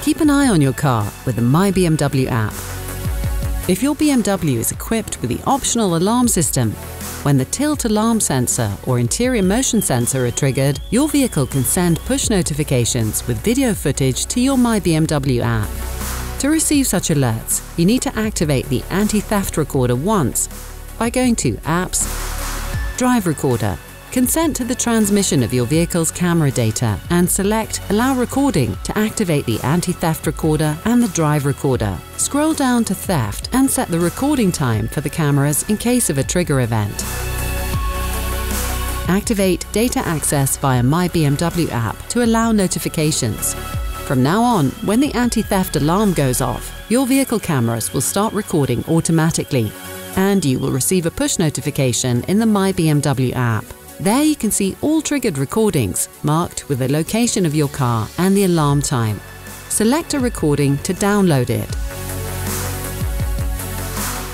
Keep an eye on your car with the My BMW app. If your BMW is equipped with the optional alarm system, when the tilt alarm sensor or interior motion sensor are triggered, your vehicle can send push notifications with video footage to your My BMW app. To receive such alerts, you need to activate the anti-theft recorder once by going to Apps, Drive Recorder, consent to the transmission of your vehicle's camera data, and select Allow Recording to activate the anti-theft recorder and the drive recorder. Scroll down to Theft and set the recording time for the cameras in case of a trigger event. Activate data access via My BMW app to allow notifications. From now on, when the anti-theft alarm goes off, your vehicle cameras will start recording automatically, and you will receive a push notification in the My BMW app. There you can see all triggered recordings, marked with the location of your car and the alarm time. Select a recording to download it.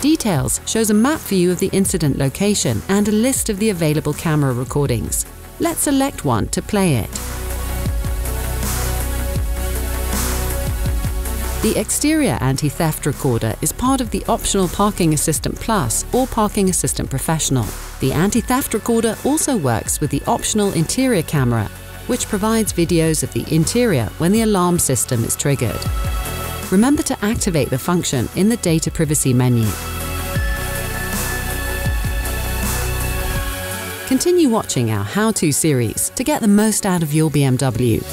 Details shows a map view of the incident location and a list of the available camera recordings. Let's select one to play it. The exterior anti-theft recorder is part of the optional Parking Assistant Plus or Parking Assistant Professional. The anti-theft recorder also works with the optional interior camera, which provides videos of the interior when the alarm system is triggered. Remember to activate the function in the Data Privacy menu. Continue watching our how-to series to get the most out of your BMW.